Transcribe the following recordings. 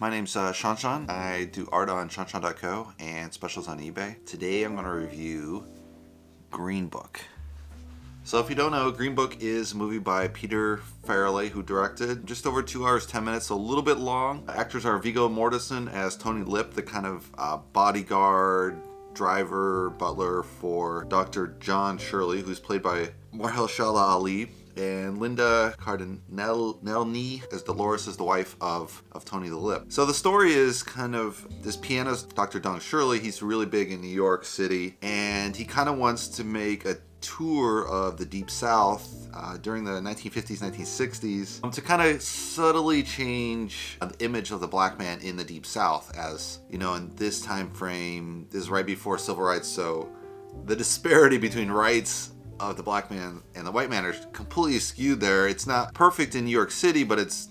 My name's ShawNshawN. I do art on ShawNshawN.co and specials on eBay. Today I'm going to review Green Book. So if you don't know, Green Book is a movie by Peter Farrelly, who directed. Just over 2 hours, 10 minutes, so a little bit long. Actors are Viggo Mortensen as Tony Lip, the kind of bodyguard, driver, butler for Dr. John Shirley, who's played by Mahershala Ali. And Linda Cardinelli as Dolores, is the wife of Tony the Lip. So the story is kind of this pianist, Dr. Don Shirley. He's really big in New York City, and he kind of wants to make a tour of the Deep South during the 1950s, 1960s to kind of subtly change the image of the black man in the Deep South. As you know, in this time frame, this is right before civil rights, so the disparity between rights of the black man and the white man are completely skewed there. It's not perfect in New York City, but it's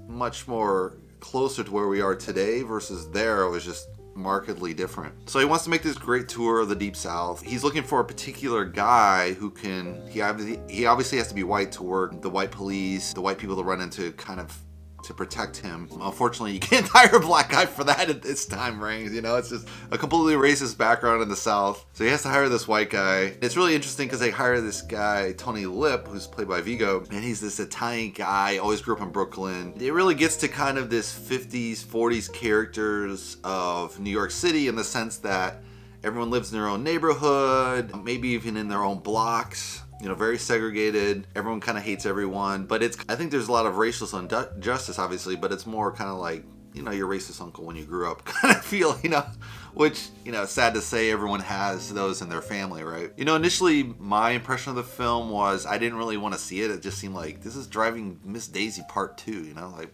much more closer to where we are today versus there. It was just markedly different. So he wants to make this great tour of the Deep South. He's looking for a particular guy who can, he obviously has to be white to work the white police, the white people to run into kind of to protect him. Unfortunately, you can't hire a black guy for that at this time, right? You know, it's just a completely racist background in the South. So he has to hire this white guy. It's really interesting because they hire this guy, Tony Lip, who's played by Viggo, and he's this Italian guy, always grew up in Brooklyn. It really gets to kind of this 50s, 40s characters of New York City in the sense that everyone lives in their own neighborhood, maybe even in their own blocks. You know, very segregated. Everyone kind of hates everyone. But I think there's a lot of racial injustice, obviously, but it's more kind of like, you know, your racist uncle when you grew up kind of feel, you know, which, you know, sad to say everyone has those in their family, right? You know, initially my impression of the film was I didn't really want to see it. It just seemed like this is Driving Miss Daisy Part 2, you know, like.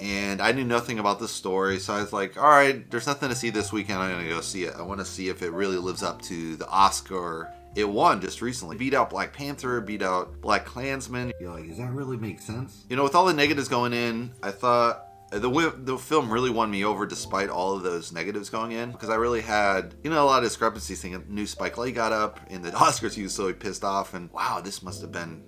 And I knew nothing about this story, so I was like, all right, there's nothing to see this weekend. I'm going to go see it. I want to see if it really lives up to the Oscar it won just recently. Beat out Black Panther, beat out Black Klansman. You're like, does that really make sense? You know, with all the negatives going in, I thought the film really won me over despite all of those negatives going in, because I really had, you know, a lot of discrepancies thinking new Spike Lee got up in the Oscars. He was so pissed off, and wow, this must have been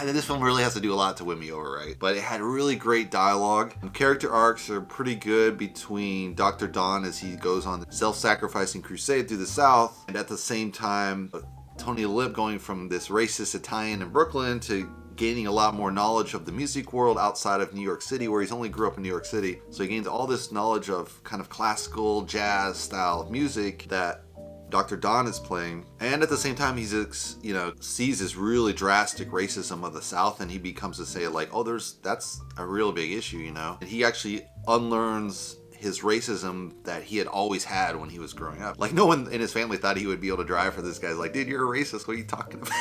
this film really has to do a lot to win me over, right? But it had really great dialogue. And character arcs are pretty good between Dr. Don as he goes on the self-sacrificing crusade through the South, and at the same time, Tony Lip going from this racist Italian in Brooklyn to gaining a lot more knowledge of the music world outside of New York City, where he's only grew up in New York City. So he gains all this knowledge of kind of classical jazz style music that Dr. Don is playing, and at the same time he's, you know, sees this really drastic racism of the South, and he becomes to say like, oh, that's a real big issue, you know. And he actually unlearns his racism that he had always had when he was growing up. Like, no one in his family thought he would be able to drive for this guy's like, dude, you're a racist, what are you talking about?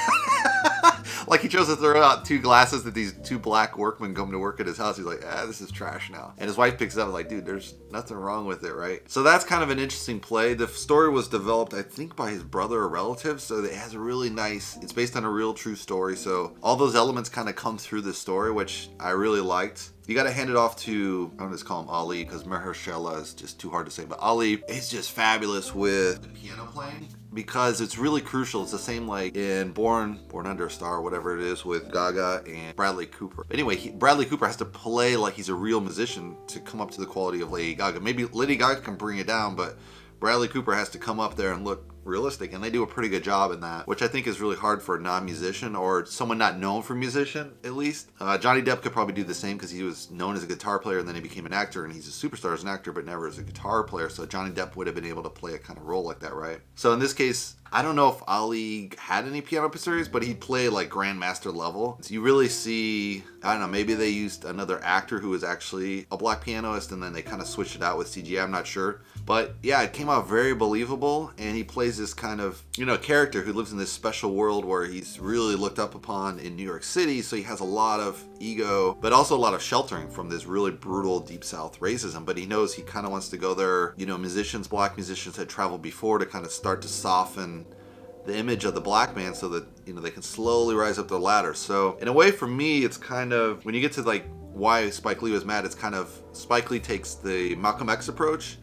Like, he chose to throw out 2 glasses that these 2 black workmen come to work at his house. He's like, this is trash now. And his wife picks it up like, dude, there's nothing wrong with it, right? So that's kind of an interesting play. The story was developed, I think, by his brother or relative, so it has a really nice, it's based on a real true story. So all those elements kind of come through the story, which I really liked. You got to hand it off to, I'm going to just call him Ali because Mahershala is just too hard to say, but Ali is just fabulous with the piano playing, because it's really crucial. It's the same like in Born Under a Star, or whatever it is, with Gaga and Bradley Cooper. Anyway, Bradley Cooper has to play like he's a real musician to come up to the quality of Lady Gaga. Maybe Lady Gaga can bring it down, but Bradley Cooper has to come up there and look realistic, and they do a pretty good job in that, which I think is really hard for a non-musician or someone not known for musician, at least. Johnny Depp could probably do the same because he was known as a guitar player, and then he became an actor, and he's a superstar as an actor, but never as a guitar player, so Johnny Depp would have been able to play a kind of role like that, right? So in this case, I don't know if Ali had any piano experience, but he played like grandmaster level. So you really see, I don't know, maybe they used another actor who was actually a black pianist, and then they kind of switched it out with CGI, I'm not sure. But yeah, it came out very believable, and he plays this kind of, you know, character who lives in this special world where he's really looked up upon in New York City, so he has a lot of ego, but also a lot of sheltering from this really brutal Deep South racism. But he knows he kind of wants to go there. You know, black musicians had traveled before to kind of start to soften the image of the black man so that, you know, they can slowly rise up the ladder. So in a way, for me, it's kind of, when you get to like why Spike Lee was mad, it's kind of, Spike Lee takes the Malcolm X approach,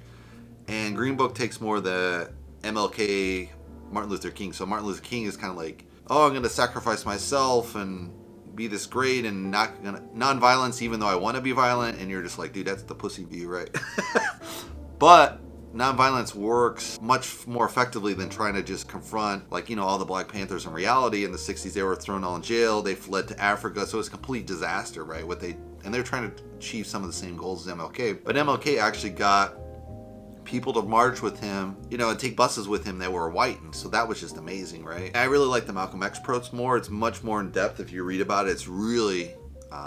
and Green Book takes more the MLK, Martin Luther King. So Martin Luther King is kind of like, oh, I'm going to sacrifice myself and be this great and not gonna non-violence even though I want to be violent, and you're just like, dude, that's the pussy view, right? But non-violence works much more effectively than trying to just confront, like, you know, all the Black Panthers in reality. In the 60s, they were thrown all in jail. They fled to Africa. So it's a complete disaster, right? And they're trying to achieve some of the same goals as MLK. But MLK actually got people to march with him, you know, and take buses with him that were white. And so that was just amazing, right? I really like the Malcolm X approach more. It's much more in depth. If you read about it, it's really...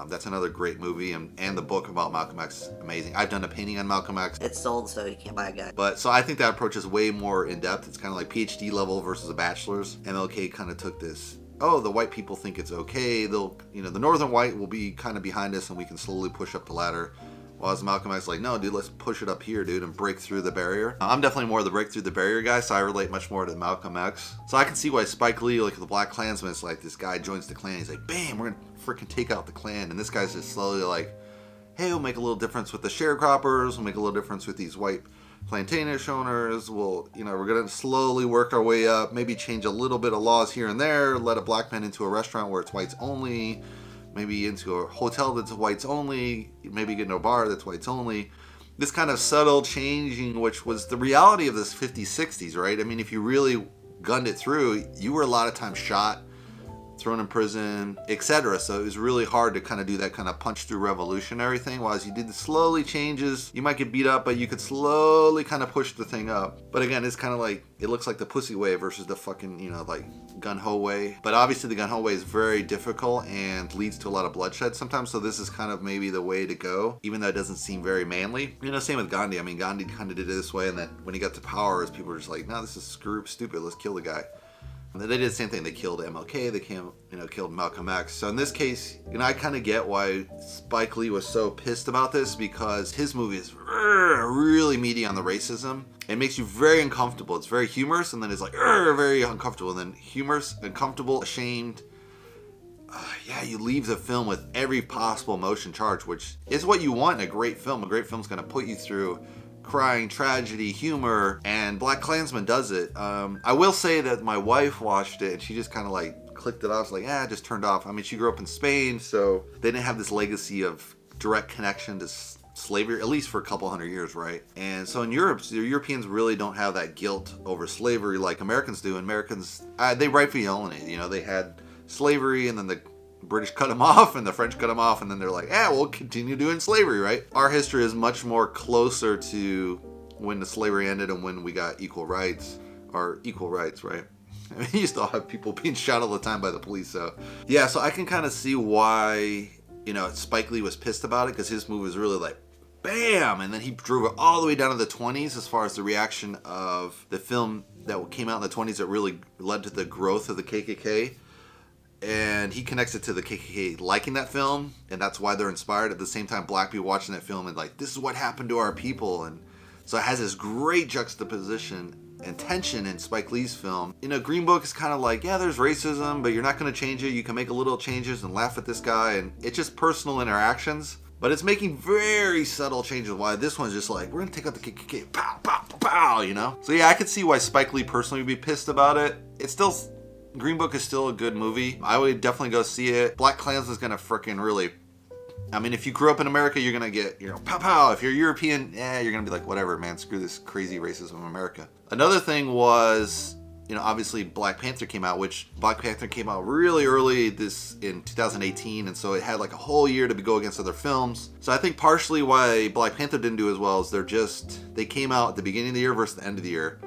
that's another great movie, and the book about Malcolm X, amazing. I've done a painting on Malcolm X. It's sold, so you can't buy a guy. But so I think that approach is way more in depth. It's kind of like PhD level versus a bachelor's. MLK kind of took this, oh, the white people think it's okay. They'll, you know, the northern white will be kind of behind us and we can slowly push up the ladder. While Malcolm X like, no, dude, let's push it up here, dude, and break through the barrier. I'm definitely more of the break through the barrier guy, so I relate much more to Malcolm X. So I can see why Spike Lee, like the Black Klansman, is like, this guy joins the Klan. He's like, bam, we're gonna freaking take out the Klan. And this guy's just slowly like, hey, we'll make a little difference with the sharecroppers. We'll make a little difference with these white plantation owners. We'll, you know, we're gonna slowly work our way up. Maybe change a little bit of laws here and there. Let a black man into a restaurant where it's whites only. Maybe into a hotel that's whites only, maybe get into a bar that's whites only. This kind of subtle changing, which was the reality of this 50s, 60s, right? I mean, if you really gunned it through, you were a lot of times shot, thrown in prison, etc. So it was really hard to kind of do that kind of punch through revolutionary thing. While as you did the slowly changes, you might get beat up, but you could slowly kind of push the thing up. But again, it's kind of like, it looks like the pussy way versus the fucking, you know, like gun-ho way. But obviously the gun-ho way is very difficult and leads to a lot of bloodshed sometimes. So this is kind of maybe the way to go, even though it doesn't seem very manly. You know, same with Gandhi. I mean, Gandhi kind of did it this way, and then when he got to power, people were just like, no, this is stupid. Let's kill the guy. And they did the same thing. They killed MLK. They killed Malcolm X. So in this case, you know, I kind of get why Spike Lee was so pissed about this, because his movie is really meaty on the racism. It makes you very uncomfortable. It's very humorous, and then it's like very uncomfortable, and then humorous, uncomfortable, ashamed. Yeah, you leave the film with every possible emotion charge, which is what you want in a great film. A great film's going to put you through crying, tragedy, humor, and Black Klansman does it. I will say that my wife watched it and she just kind of like clicked it off. It's like, just turned off. I mean, she grew up in Spain, so they didn't have this legacy of direct connection to slavery, at least for a couple hundred years, right? And so in Europe, the Europeans really don't have that guilt over slavery like Americans do. Americans, they rightfully own it. You know, they had slavery, and then the British cut them off and the French cut them off, and then they're like, we'll continue doing slavery, right? Our history is much more closer to when the slavery ended and when we got equal rights, right? I mean, you still have people being shot all the time by the police, so yeah, so I can kind of see why, you know, Spike Lee was pissed about it, because his movie was really like, bam, and then he drove it all the way down to the 20s as far as the reaction of the film that came out in the 20s that really led to the growth of the KKK. And he connects it to the KKK liking that film, and that's why they're inspired. At the same time, black people watching that film and like, this is what happened to our people. And so it has this great juxtaposition and tension in Spike Lee's film. You know, Green Book is kind of like, there's racism, but you're not going to change it. You can make a little changes and laugh at this guy, and it's just personal interactions. But it's making very subtle changes. Why this one's just like, we're going to take out the KKK, pow, pow, pow, pow, you know? So yeah, I could see why Spike Lee personally would be pissed about it. It's still... Green Book is still a good movie. I would definitely go see it. Black Klansman is gonna freaking really... I mean, if you grew up in America, you're gonna get, you know, pow pow. If you're European, you're gonna be like, whatever, man, screw this crazy racism in America. Another thing was, you know, obviously Black Panther came out, which Black Panther came out really early in 2018, and so it had like a whole year to go against other films. So I think partially why Black Panther didn't do as well is they came out at the beginning of the year versus the end of the year.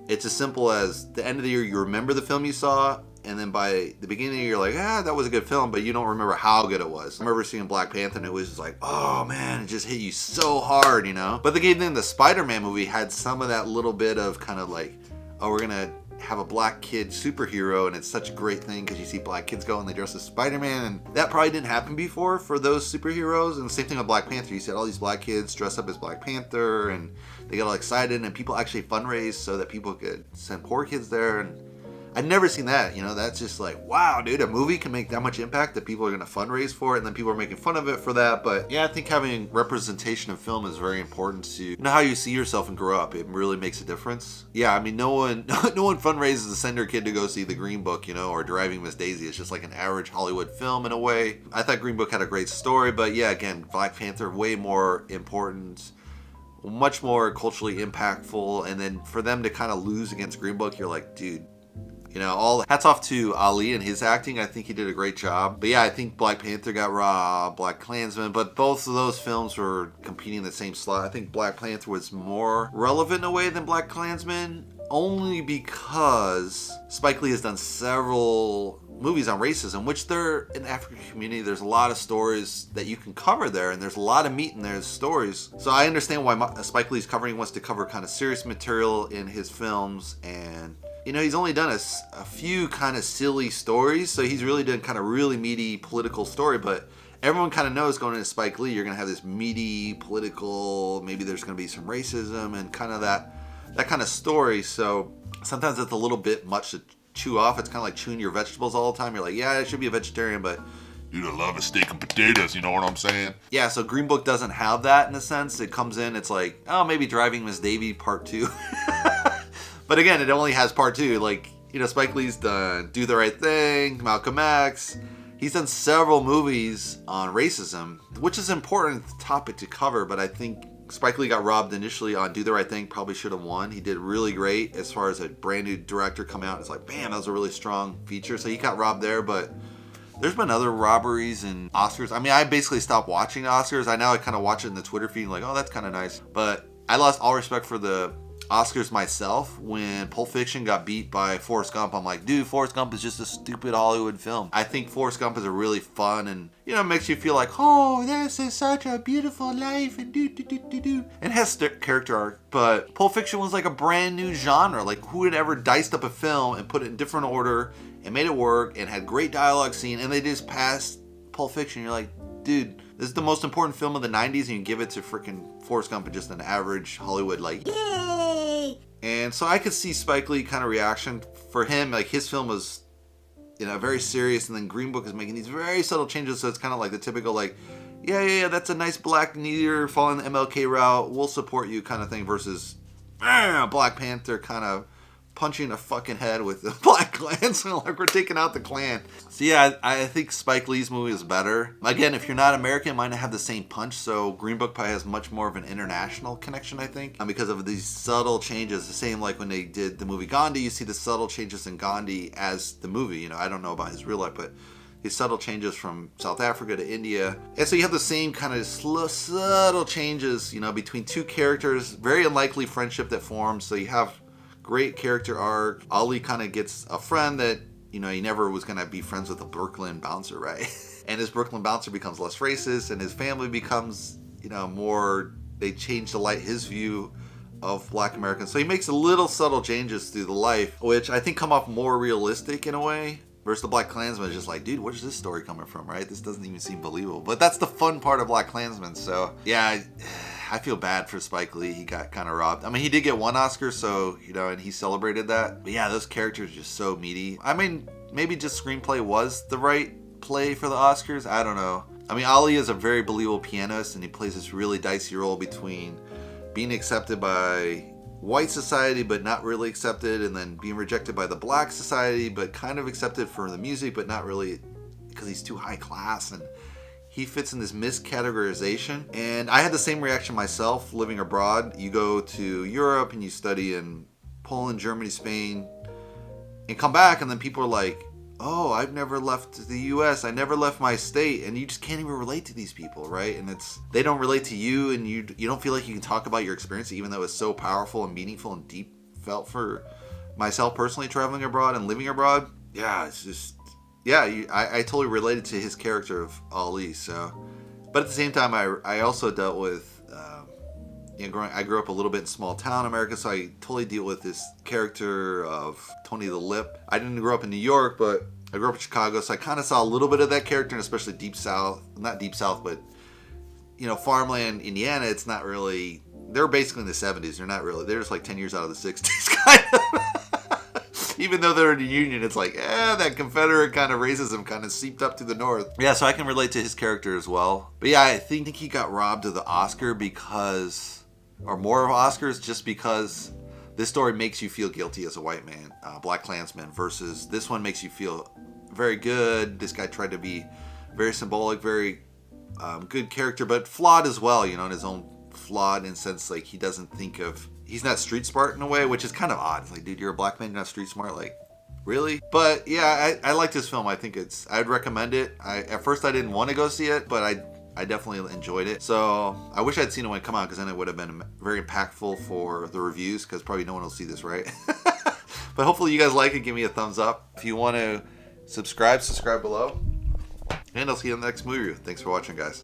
It's as simple as the end of the year, you remember the film you saw, and then by the beginning of the year, you're like, that was a good film, but you don't remember how good it was. I remember seeing Black Panther, and it was just like, oh man, it just hit you so hard, you know? But the Spider-Man movie had some of that little bit of kind of like, we're gonna have a black kid superhero, and it's such a great thing because you see black kids go and they dress as Spider-Man, and that probably didn't happen before for those superheroes. And the same thing with Black Panther. You said all these black kids dress up as Black Panther, and they got all excited, and people actually fundraised so that people could send poor kids there. And I'd never seen that. That's just like, wow, dude, a movie can make that much impact that people are going to fundraise for it, and then people are making fun of it for that. But yeah, I think having representation of film is very important to how you see yourself and grow up. It really makes a difference. Yeah, I mean, no one fundraises to send their kid to go see The Green Book, or Driving Miss Daisy. It's just like an average Hollywood film in a way. I thought Green Book had a great story, but yeah, again, Black Panther, way more important, much more culturally impactful. And then for them to kind of lose against Green Book, you're like, dude, all hats off to Ali and his acting. I think he did a great job. But yeah, I think Black Panther got robbed, Black Klansman, but both of those films were competing in the same slot. I think Black Panther was more relevant in a way than Black Klansman, only because Spike Lee has done several movies on racism, which they're in the African community. There's a lot of stories that you can cover there, and there's a lot of meat in their stories. So I understand why Spike Lee's covering. He wants to cover kind of serious material in his films, and he's only done a few kind of silly stories, so he's really done kind of really meaty political story, but everyone kind of knows going into Spike Lee, you're going to have this meaty political, maybe there's going to be some racism and kind of that kind of story. So sometimes it's a little bit much to chew off. It's kind of like chewing your vegetables all the time. You're like, yeah, I should be a vegetarian, but dude, I love a steak and potatoes, you know what I'm saying? Yeah, so Green Book doesn't have that in a sense. It comes in, it's like, oh, maybe Driving Miss Daisy Part 2. But again, it only has Part 2. Like, Spike Lee's done Do the Right Thing, Malcolm X. He's done several movies on racism, which is an important topic to cover, but I think Spike Lee got robbed initially on Do the Right Thing. Probably should have won. He did really great as far as a brand new director come out. It's like, bam, that was a really strong feature. So he got robbed there, but there's been other robberies and Oscars. I mean, I basically stopped watching Oscars. I kind of watch it in the Twitter feed, like, oh, that's kind of nice. But I lost all respect for the Oscars myself when Pulp Fiction got beat by Forrest Gump. I'm like, dude, Forrest Gump is just a stupid Hollywood film. I think Forrest Gump is a really fun and, it makes you feel like, oh, this is such a beautiful life and do. It has character arc, but Pulp Fiction was like a brand new genre. Like, who had ever diced up a film and put it in different order and made it work and had great dialogue scene, and they just passed Pulp Fiction. You're like, dude, this is the most important film of the 90s, and you give it to freaking Forrest Gump and just an average Hollywood, like, yay! And so I could see Spike Lee kind of reaction. For him, like, his film was, very serious, and then Green Book is making these very subtle changes, so it's kind of like the typical, like, yeah, that's a nice black leader following the MLK route, we'll support you kind of thing, versus Black Panther kind of punching a fucking head with the Black Klansman, like we're taking out the Klan. So yeah, I think Spike Lee's movie is better. Again, if you're not American, it might not have the same punch, so Green Book probably has much more of an international connection, I think, because of these subtle changes. The same like when they did the movie Gandhi, you see the subtle changes in Gandhi as the movie. I don't know about his real life, but these subtle changes from South Africa to India. And so you have the same kind of subtle changes, between two characters, very unlikely friendship that forms. So you have great character arc. Ali kind of gets a friend that, he never was going to be friends with a Brooklyn bouncer, right? And his Brooklyn bouncer becomes less racist, and his family becomes, more, they change to light his view of Black Americans. So he makes little subtle changes through the life, which I think come off more realistic in a way. Versus the Black Klansman is just like, dude, where's this story coming from, right? This doesn't even seem believable. But that's the fun part of Black Klansman. So, yeah, I feel bad for Spike Lee. He got kind of robbed. I mean, he did get one Oscar, so, and he celebrated that. But yeah, those characters are just so meaty. I mean, maybe just screenplay was the right play for the Oscars. I don't know. I mean, Ali is a very believable pianist, and he plays this really dicey role between being accepted by white society but not really accepted, and then being rejected by the black society but kind of accepted for the music but not really because he's too high class, and he fits in this miscategorization. And I had the same reaction myself living abroad. You go to Europe and you study in Poland, Germany, Spain, and come back, and then people are like, oh, I've never left the US, I never left my state, and you just can't even relate to these people, right? And they don't relate to you, and you don't feel like you can talk about your experience, even though it's so powerful and meaningful and deep felt for myself personally traveling abroad and living abroad. Yeah, it's just, I totally related to his character of Ali. So, but at the same time, I also dealt with, I grew up a little bit in small town America, so I totally deal with this character of Tony the Lip. I didn't grow up in New York, but I grew up in Chicago, so I kind of saw a little bit of that character, and especially Deep South, not Deep South, but, farmland, Indiana, it's not really, they're basically in the 70s, they're not really, they're just like 10 years out of the 60s, kind of. Even though they're in the Union, it's like, that Confederate kind of racism kind of seeped up to the North. Yeah, so I can relate to his character as well. But yeah, I think he got robbed of the Oscar because, or more of Oscars, just because this story makes you feel guilty as a white man, Black Klansman, versus this one makes you feel very good. This guy tried to be very symbolic, very good character, but flawed as well, you know, in his own flawed in sense, like he doesn't think of, he's not street smart in a way, which is kind of odd. It's like, dude, you're a black man, you're not street smart, like, really? But yeah, I like this film. I think I'd recommend it. At first I didn't want to go see it, but I definitely enjoyed it. So I wish I'd seen it when it come out, because then it would have been very impactful for the reviews, because probably no one will see this, right? But hopefully you guys like it. Give me a thumbs up. If you want to subscribe below. And I'll see you in the next movie review. Thanks for watching, guys.